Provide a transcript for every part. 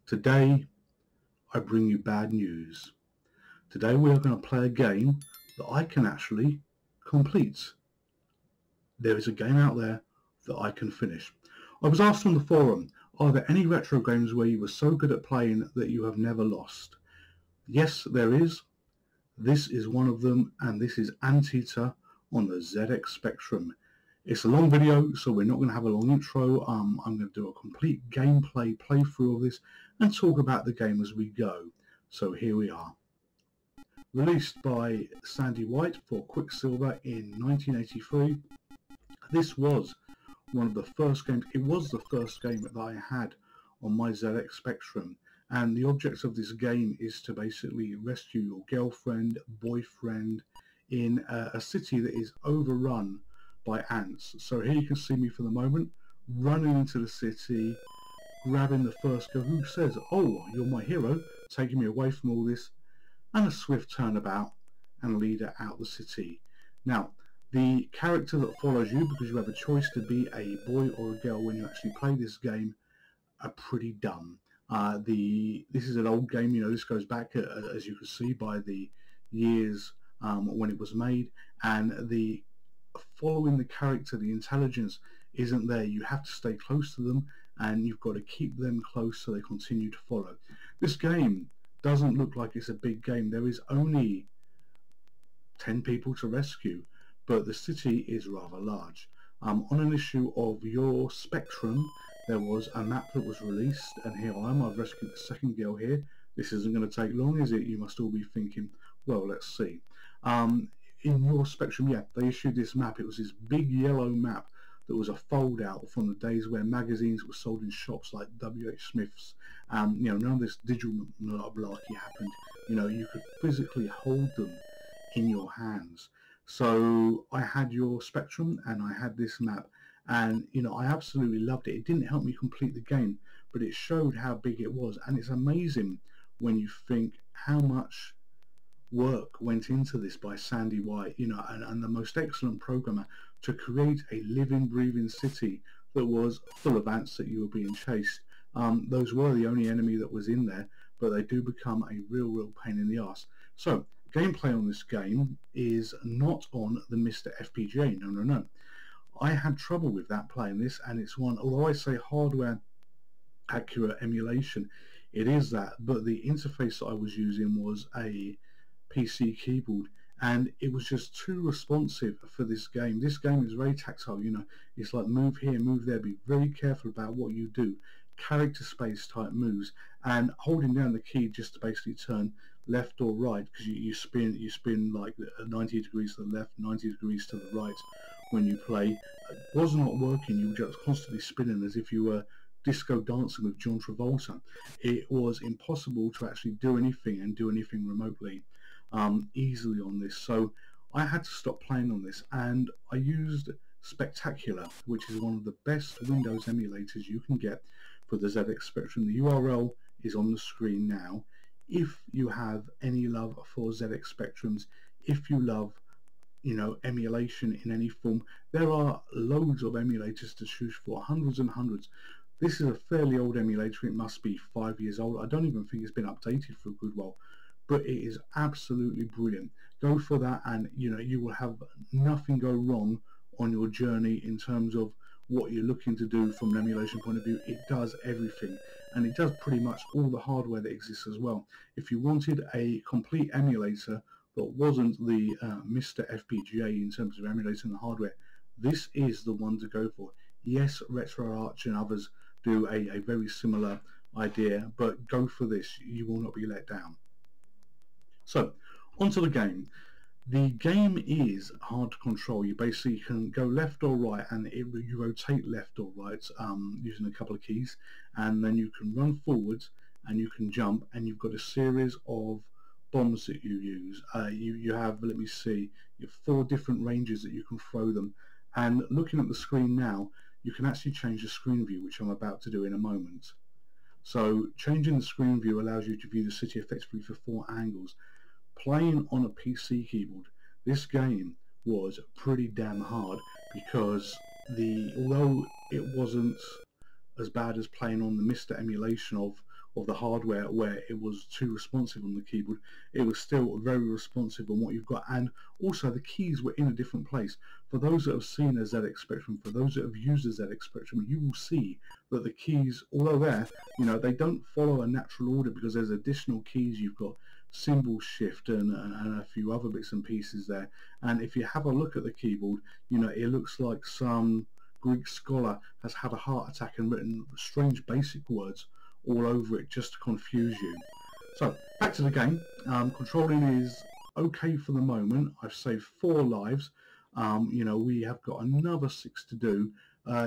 Today, I bring you bad news. Today we are going to play a game that I can actually complete. There is a game out there that I can finish. I was asked on the forum, are there any retro games where you were so good at playing that you have never lost? Yes, there is. This is one of them, and this is Anteater on the ZX Spectrum. It's a long video, so we're not going to have a long intro. I'm going to do a complete gameplay playthrough of this and talk about the game as we go. So here we are. Released by Sandy White for Quicksilver in 1983. This was one of the first games. It was the first game that I had on my ZX Spectrum. And the object of this game is to basically rescue your girlfriend, boyfriend in a city that is overrun by ants. So here you can see me for the moment, running into the city, grabbing the first girl who says, "Oh, you're my hero," taking me away from all this, and a swift turnabout and lead her out the city. Now, the character that follows you, because you have a choice to be a boy or a girl when you actually play this game, are pretty dumb. This is an old game, you know, this goes back, as you can see, by the years when it was made, and the following the character, the intelligence isn't there. You have to stay close to them, and you've got to keep them close so they continue to follow. This game doesn't look like it's a big game. There is only 10 people to rescue, but the city is rather large. On an issue of your Spectrum, there was a map that was released, and here I am. I've rescued the second girl here. This isn't going to take long, is it? You must all be thinking, well, let's see. In your Spectrum, yeah, they issued this map. It was this big yellow map that was a fold out from the days where magazines were sold in shops like W.H. Smith's. You know, none of this digital malarkey happened. You know, you could physically hold them in your hands. So I had your Spectrum and I had this map, and you know, I absolutely loved it. It didn't help me complete the game, but it showed how big it was, and it's amazing when you think how much work went into this by Sandy White, you know, and the most excellent programmer to create a living, breathing city that was full of ants that you were being chased. Those were the only enemy that was in there, but they do become a real pain in the arse. So gameplay on this game is not on the Mr. FPGA. No. I had trouble with that playing this, and it's one, although I say hardware accurate emulation, it is that, but the interface that I was using was a PC keyboard, and it was just too responsive for this game. This game is very tactile, you know, it's like move here, move there, be very careful about what you do, character space type moves, and holding down the key just to basically turn left or right, because you spin like 90 degrees to the left, 90 degrees to the right when you play, was not working. You were just constantly spinning as if you were disco dancing with John Travolta. It was impossible to actually do anything and do anything remotely easily on this, so I had to stop playing on this, and I used Spectaculator, which is one of the best Windows emulators you can get for the ZX Spectrum. The URL is on the screen now. If you have any love for ZX Spectrums, if you love, you know, emulation in any form, there are loads of emulators to choose for, hundreds and hundreds. This is a fairly old emulator. It must be 5 years old. I don't even think it's been updated for a good while, but it is absolutely brilliant. Go for that, and you know, you will have nothing go wrong on your journey in terms of what you're looking to do from an emulation point of view. It does everything, and it does pretty much all the hardware that exists as well. If you wanted a complete emulator that wasn't the Mr. FPGA in terms of emulating the hardware, this is the one to go for. Yes, RetroArch and others do a very similar idea, but go for this. You will not be let down. So, onto the game. The game is hard to control. You basically can go left or right, and you rotate left or right using a couple of keys, and then you can run forwards and you can jump, and you've got a series of bombs that you use. You have, let me see, you have 4 different ranges that you can throw them, and looking at the screen now, you can actually change the screen view, which I'm about to do in a moment. So changing the screen view allows you to view the city effectively for 4 angles. Playing on a PC keyboard, this game was pretty damn hard, because although it wasn't as bad as playing on the Mr. emulation of of the hardware where it was too responsive on the keyboard, it was still very responsive on what you've got, and also the keys were in a different place. For those that have seen a ZX Spectrum, for those that have used a ZX Spectrum, you will see that the keys, although they're, they don't follow a natural order because there's additional keys. You've got symbol shift and a few other bits and pieces there. And if you have a look at the keyboard, it looks like some Greek scholar has had a heart attack and written strange basic words all over it just to confuse you. So back to the game. Controlling is okay for the moment. I've saved 4 lives. We have got another 6 to do.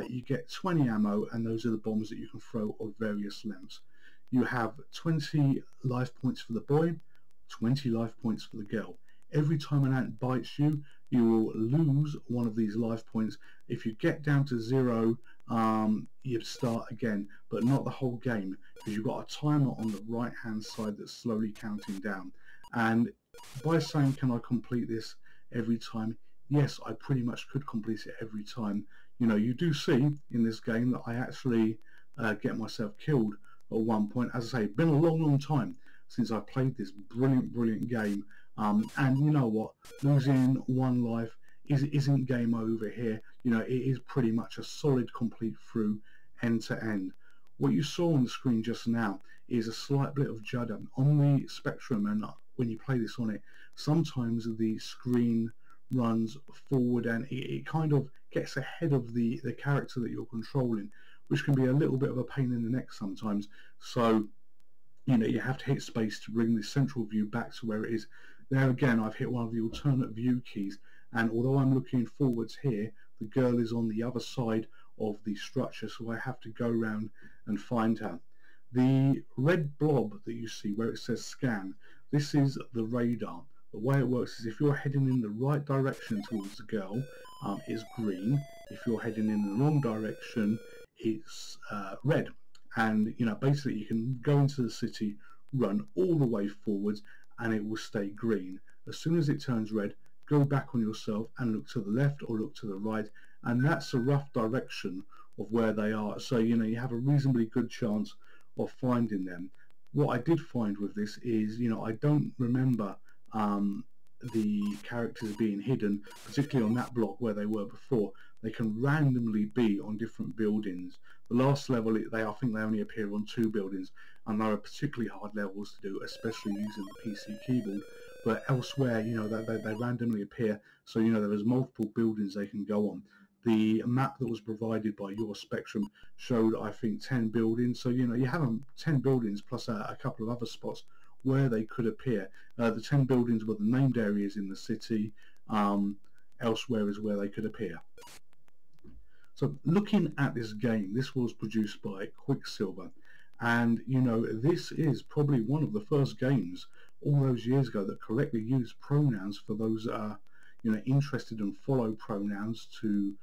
You get 20 ammo, and those are the bombs that you can throw of various lengths. You have 20 life points for the boy, 20 life points for the girl. Every time an ant bites you, you will lose one of these life points. If you get down to 0, you start again, but not the whole game, because you've got a timer on the right hand side that's slowly counting down. And by saying, can I complete this every time? Yes, I pretty much could complete it every time. You do see in this game that I actually get myself killed at one point. As I say, it's been a long time since I played this brilliant game. And you know what, losing 1 life isn't game over here. It is pretty much a solid complete through end to end. What you saw on the screen just now is a slight bit of judder on the Spectrum, and when you play this on it, sometimes the screen runs forward and it kind of gets ahead of the character that you're controlling, which can be a little bit of a pain in the neck sometimes. So you have to hit space to bring the central view back to where it is. There again, I've hit one of the alternate view keys, and although I'm looking forwards here, the girl is on the other side of the structure, so I have to go around and find her. The red blob that you see where it says scan, this is the radar. The way it works is if you're heading in the right direction towards the girl, it's green. If you're heading in the wrong direction, it's red. And basically you can go into the city, run all the way forwards, and it will stay green. As soon as it turns red, go back on yourself and look to the left or look to the right, and that's a rough direction of where they are. So you have a reasonably good chance of finding them. What I did find with this is I don't remember the characters being hidden, particularly on that block where they were before. They can randomly be on different buildings. The last level, I think they only appear on 2 buildings, and there are particularly hard levels to do, especially using the PC keyboard. But elsewhere, they randomly appear, so there is multiple buildings they can go on. The map that was provided by your Spectrum showed, I think, 10 buildings. So you have 10 buildings plus a couple of other spots where they could appear. The 10 buildings were the named areas in the city. Elsewhere is where they could appear. So looking at this game, this was produced by Quicksilver, and this is probably one of the first games all those years ago that correctly used pronouns for those that are interested and follow pronouns to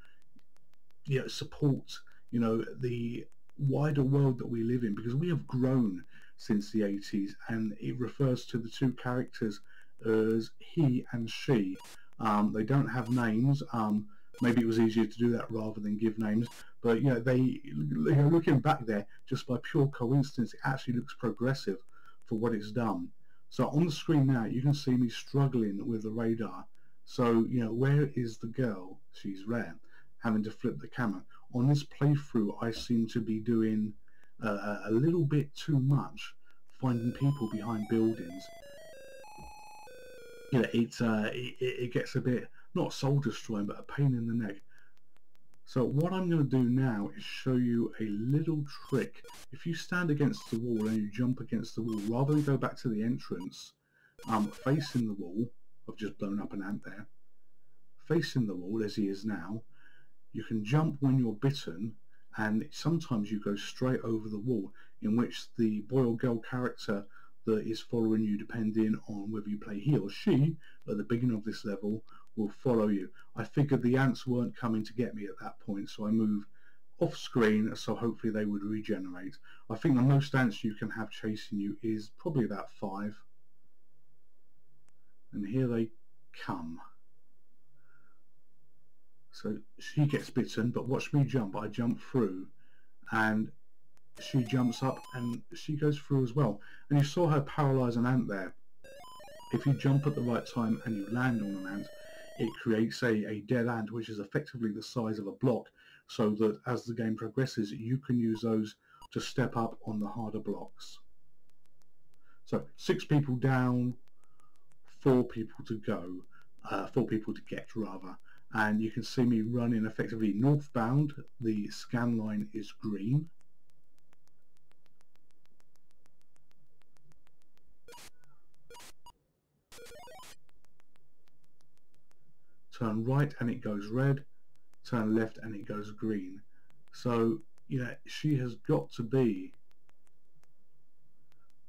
support the wider world that we live in, because we have grown since the 80s, and it refers to the 2 characters as he and she. They don't have names. Maybe it was easier to do that rather than give names, but looking back there, just by pure coincidence, it actually looks progressive for what it's done. So on the screen now, you can see me struggling with the radar. So where is the girl? She's rare, having to flip the camera. On this playthrough, I seem to be doing a little bit too much, finding people behind buildings. It gets a bit, not soul destroying, but a pain in the neck. So what I'm going to do now is show you a little trick. If you stand against the wall and you jump against the wall, rather than go back to the entrance, facing the wall, I've just blown up an ant there, facing the wall as he is now, you can jump when you're bitten, and sometimes you go straight over the wall, in which the boy or girl character that is following you, depending on whether you play he or she at the beginning of this level, will follow you. I figured the ants weren't coming to get me at that point, so I moved off screen, so hopefully they would regenerate. I think the most ants you can have chasing you is probably about 5. And here they come. So she gets bitten, but watch me jump. I jump through, and she jumps up and she goes through as well. And you saw her paralyze an ant there. If you jump at the right time and you land on an ant, it creates a dead ant, which is effectively the size of a block, so that as the game progresses, you can use those to step up on the harder blocks. So 6 people down, 4 people to go, 4 people to get rather, and you can see me running effectively northbound. The scan line is green. Turn right and it goes red, turn left and it goes green. So, you know, she has got to be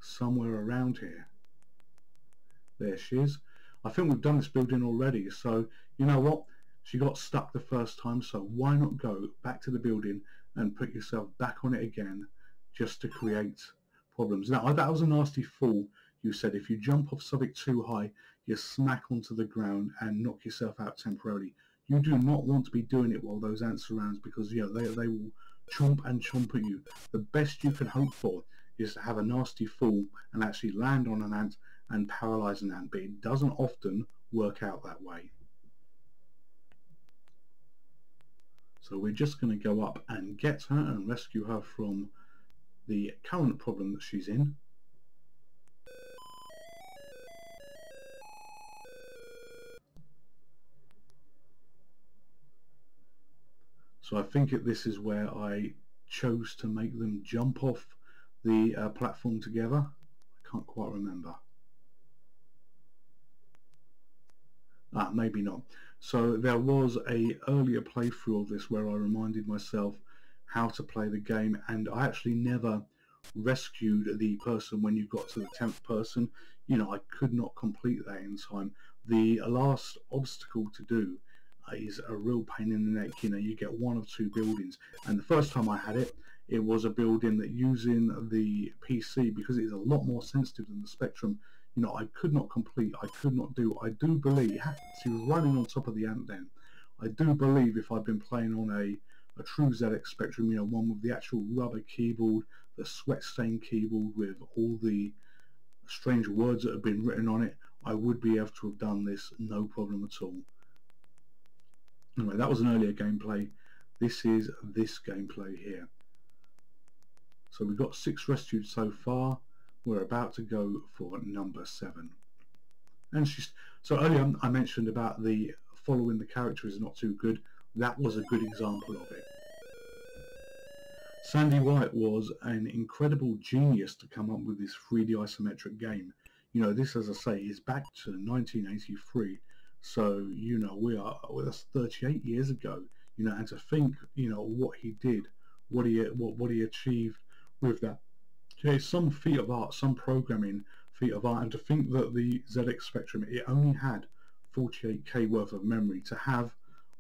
somewhere around here. There she is. I think we've done this building already, so you know what? She got stuck the first time, so why not go back to the building and put yourself back on it again just to create problems. Now, that was a nasty fall. You said if you jump off something too high, you smack onto the ground and knock yourself out temporarily. You do not want to be doing it while those ants are around, because you know they will chomp and chomp at you. The best you can hope for is to have a nasty fall and actually land on an ant and paralyze an ant, but it doesn't often work out that way. So we're just going to go up and get her and rescue her from the current problem that she's in. So I think this is where I chose to make them jump off the platform together. I can't quite remember. Maybe not. So there was a earlier playthrough of this where I reminded myself how to play the game, and I actually never rescued the person when you got to the 10th person. You know, I could not complete that in time. The last obstacle to do is a real pain in the neck. You know, you get 1 of 2 buildings, and the first time I had it, it was a building that using the PC, because it is a lot more sensitive than the Spectrum, you know, I could not complete, I could not do. I do believe, she was running on top of the ant then. I do believe if I'd been playing on a true ZX Spectrum, you know, one with the actual rubber keyboard, the sweat stained keyboard with all the strange words that have been written on it, I would be able to have done this no problem at all. Anyway, that was an earlier gameplay. This is this gameplay here. So we've got 6 rescued so far. We're about to go for number 7. And so earlier I mentioned about the following the character is not too good. That was a good example of it. Sandy White was an incredible genius to come up with this 3D isometric game. You know, this, as I say, is back to 1983. So, you know, that's 38 years ago. You know, and to think, you know, what he did, what he achieved with that. Okay, some feat of art, some programming feat of art, and to think that the ZX Spectrum, it only had 48K worth of memory. To have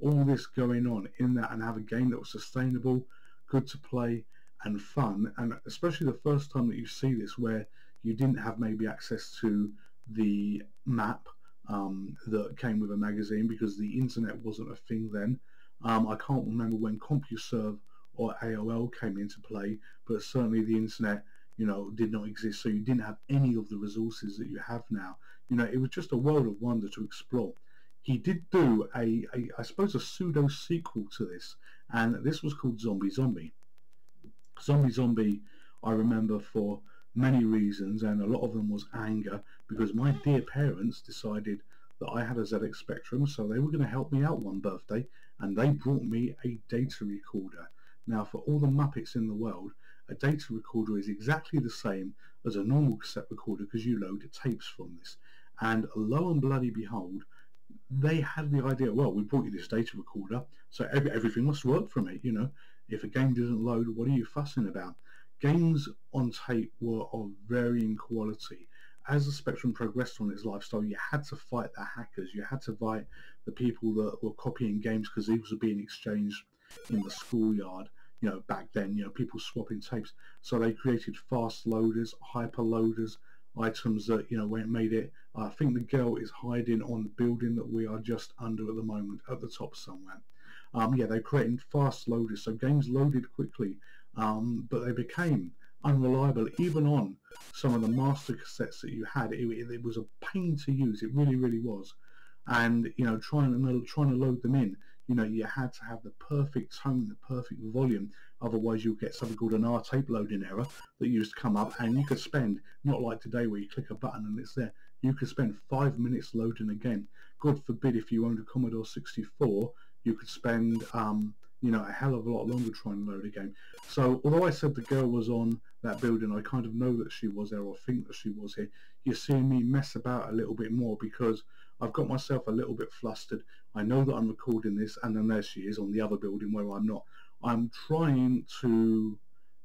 all this going on in that and have a game that was sustainable, good to play and fun, and especially the first time that you see this where you didn't have maybe access to the map that came with a magazine because the internet wasn't a thing then. I can't remember when CompuServe or AOL came into play, but certainly the internet, you know, did not exist, so you didn't have any of the resources that you have now. You know, it was just a world of wonder to explore. He did do I suppose a pseudo sequel to this, and this was called Zombie Zombie. Zombie Zombie I remember for many reasons, and a lot of them was anger, because my dear parents decided that I had a ZX Spectrum, so they were going to help me out one birthday, and they brought me a data recorder. Now, for all the Muppets in the world, a data recorder is exactly the same as a normal cassette recorder because you load tapes from this. And lo and bloody behold, they had the idea, well, we brought you this data recorder, so everything must work from it, you know. If a game doesn't load, what are you fussing about? Games on tape were of varying quality. As the Spectrum progressed on its lifestyle, you had to fight the hackers, you had to fight the people that were copying games because these were being exchanged in the schoolyard. You know, back then, you know, people swapping tapes. So they created fast loaders, hyper loaders, items that, you know, made it. I think the girl is hiding on the building that we are just under at the moment, at the top somewhere. Yeah, they're creating fast loaders, so games loaded quickly. but they became unreliable even on some of the master cassettes that you had. It was a pain to use. It really was. And you know, trying to load them in, you know, you had to have the perfect tone, the perfect volume. Otherwise, you'll get something called an R-tape loading error that used to come up, and you could spend, not like today where you click a button and it's there. You could spend 5 minutes loading again. God forbid if you owned a Commodore 64, you could spend you know, a hell of a lot longer trying to load a game. So although I said the girl was on that building, I kind of know that she was there, or think that she was here. You're seeing me mess about a little bit more because I've got myself a little bit flustered. I know that I'm recording this, and then there she is on the other building where I'm not. I'm trying to,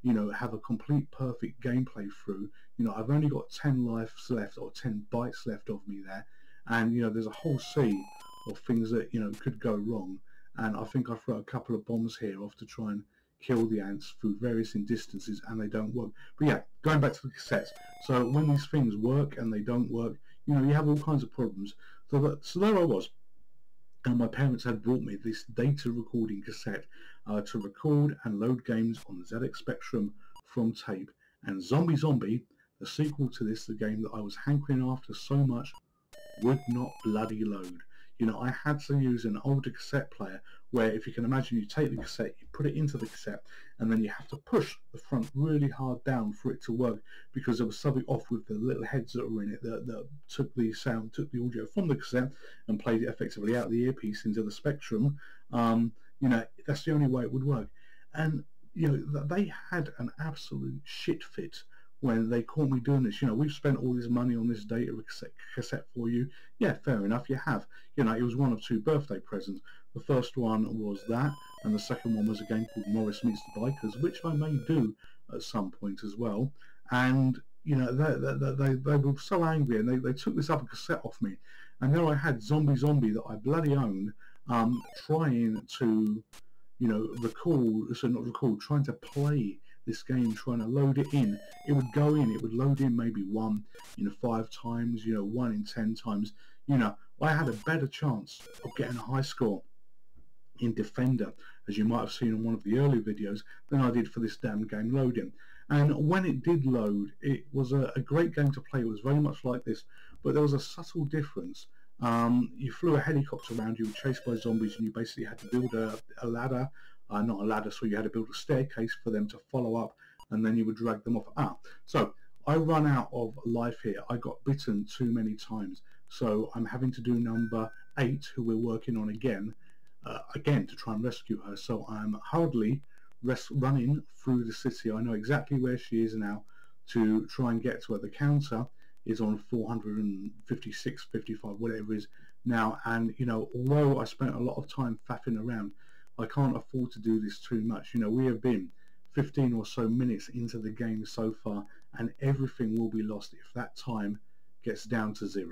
you know, have a complete perfect gameplay through. You know, I've only got 10 lives left, or 10 bytes left of me there, and you know, there's a whole sea of things that, you know, could go wrong. And I think I throw a couple of bombs here off to try and kill the ants through various distances, and they don't work. But yeah, going back to the cassettes. So when these things work and they don't work, you know, you have all kinds of problems. So there I was, and my parents had brought me this data recording cassette to record and load games on the ZX Spectrum from tape. And Zombie, the sequel to this, the game that I was hankering after so much, would not bloody load. You know, I had to use an older cassette player where, if you can imagine, you take the cassette, you put it into the cassette, and then you have to push the front really hard down for it to work, because there was something off with the little heads that were in it that took the sound, took the audio from the cassette and played it effectively out the earpiece into the Spectrum. You know, that's the only way it would work. And, you know, they had an absolute shit fit when they caught me doing this. You know, we've spent all this money on this data cassette for you. Yeah, fair enough, you have. You know, it was one of 2 birthday presents. The first one was that, and the second one was a game called Morris Meets the Bikers, which I may do at some point as well. And, you know, they were so angry, and they took this other cassette off me. And there I had Zombie that I bloody owned, trying to, you know, trying to play this game, trying to load it in. It would go in, it would load in maybe 1 in 5 times, you know, 1 in 10 times. You know, I had a better chance of getting a high score in Defender, as you might have seen in one of the earlier videos, than I did for this damn game loading. And when it did load, it was a great game to play. It was very much like this, but there was a subtle difference. You flew a helicopter around, you were chased by zombies, and you basically had to build a ladder, not a ladder, so you had to build a staircase for them to follow up, and then you would drag them off. So I run out of life here. I got bitten too many times, so I'm having to do number 8, who we're working on again to try and rescue her. So I'm hurriedly running through the city. I know exactly where she is now to try and get to her. The counter is on 456, 55, whatever it is now. And, you know, although I spent a lot of time faffing around, I can't afford to do this too much. You know, we have been 15 or so minutes into the game so far, and everything will be lost if that time gets down to 0.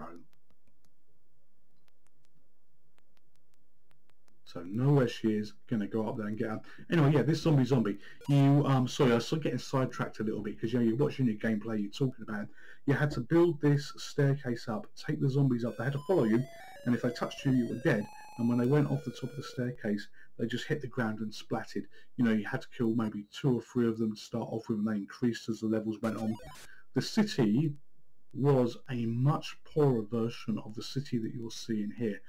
So know where she is, gonna go up there and get her. Anyway, yeah, this zombie. You sorry, I was getting sidetracked a little bit, because, you know, you're watching your gameplay, you're talking about it. You had to build this staircase up, take the zombies up, they had to follow you, and if they touched you, you were dead. And when they went off the top of the staircase, they just hit the ground and splattered. You know, you had to kill maybe 2 or 3 of them to start off with, and they increased as the levels went on. The city was a much poorer version of the city that you're seeing here.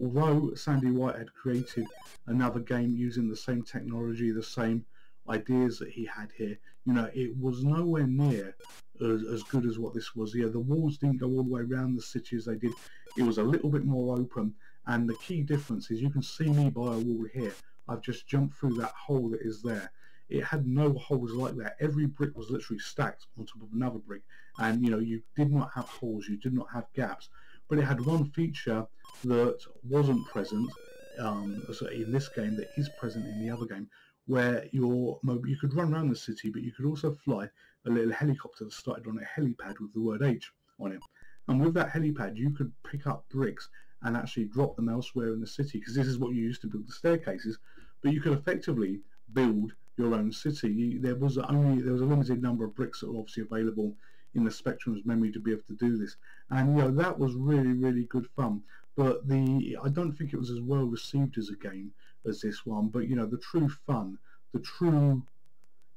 Although Sandy White had created another game using the same technology, the same ideas that he had here, you know, it was nowhere near as good as what this was. Yeah, the walls didn't go all the way around the city as they did. It was a little bit more open, and the key difference is, you can see me by a wall here. I've just jumped through that hole that is there. It had no holes like that. Every brick was literally stacked on top of another brick, and, you know, you did not have holes, you did not have gaps. But it had one feature that wasn't present so in this game, that is present in the other game, where you could run around the city, but you could also fly a little helicopter that started on a helipad with the word H on it. And with that helipad, you could pick up bricks and actually drop them elsewhere in the city, because this is what you used to build the staircases. But you could effectively build your own city. There was a limited number of bricks that were obviously available in the Spectrum's memory to be able to do this, and, you know, that was really good fun. But I don't think it was as well received as a game as this one. But, you know, the true fun, the true,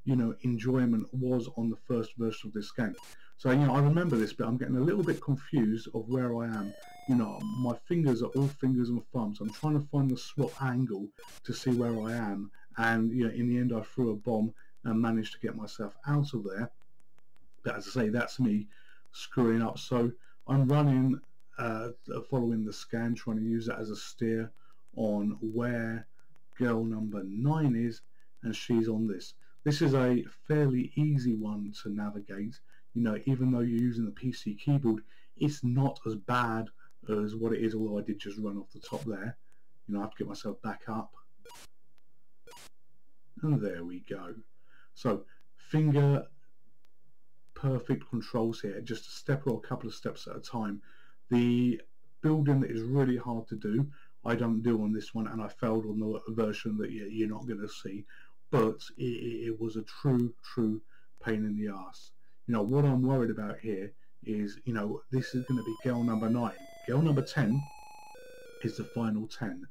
enjoyment was on the first version of this game. So, I remember this, but I'm getting a little bit confused of where I am. My fingers are all fingers and thumbs. I'm trying to find the swap angle to see where I am. And, in the end, I threw a bomb and managed to get myself out of there. But as I say, that's me screwing up. So I'm running, following the scan, trying to use that as a steer on where girl number 9 is, and she's on this. This is a fairly easy one to navigate. Even though you're using the PC keyboard, it's not as bad as what it is, although I did just run off the top there. I have to get myself back up. And there we go. So, finger perfect controls here, just a step or a couple of steps at a time. The building that is really hard to do, I don't do on this one, and I failed on the version that you're not going to see, but it was a true pain in the ass. What I'm worried about here is, this is going to be girl number 9. Girl number 10 is the final 10.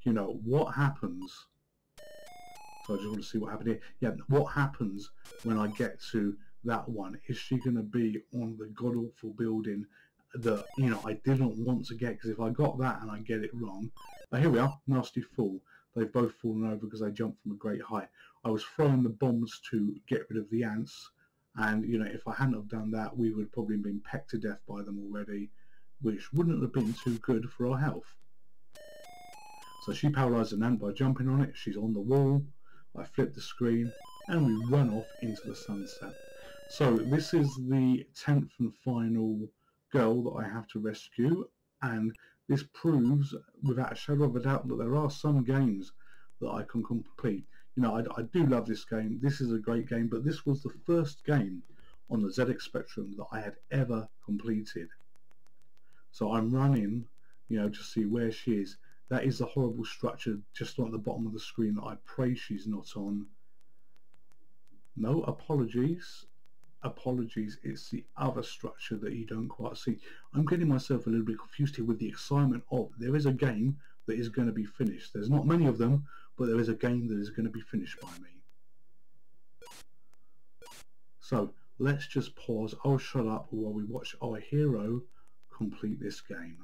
What happens? So I just want to see what happened here. Yeah, what happens when I get to that one? Is she going to be on the god-awful building that, I didn't want to get? Because if I got that and I get it wrong... But here we are, nasty fall. They've both fallen over because they jumped from a great height. I was throwing the bombs to get rid of the ants, and if I hadn't have done that, we would have probably been pecked to death by them already, which wouldn't have been too good for our health. So she paralyzed an ant by jumping on it. She's on the wall. I flip the screen and we run off into the sunset. So this is the 10th and final girl that I have to rescue, and this proves without a shadow of a doubt that there are some games that I can complete. I do love this game. This is a great game, but this was the first game on the ZX Spectrum that I had ever completed. So I'm running, to see where she is. That is the horrible structure just on the bottom of the screen that I pray she's not on. No, apologies. Apologies, it's the other structure that you don't quite see. I'm getting myself a little bit confused here with the excitement of there is a game that is going to be finished. There's not many of them, but there is a game that is going to be finished by me. So let's just pause. I'll shut up while we watch our hero complete this game.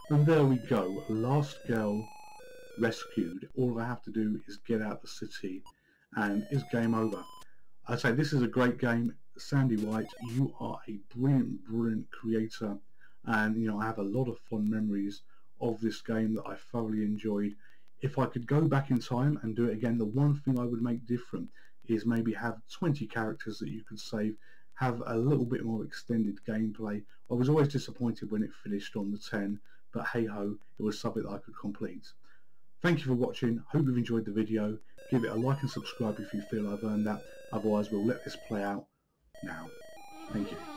And there we go, last girl rescued. All I have to do is get out the city and it's game over. I say this is a great game. Sandy White, you are a brilliant creator, and I have a lot of fond memories of this game that I thoroughly enjoyed. If I could go back in time and do it again, the one thing I would make different is maybe have 20 characters that you could save, have a little bit more extended gameplay. I was always disappointed when it finished on the 10, but hey ho, it was something that I could complete. Thank you for watching. Hope you've enjoyed the video. Give it a like and subscribe if you feel I've earned that. Otherwise, we'll let this play out now. Thank you.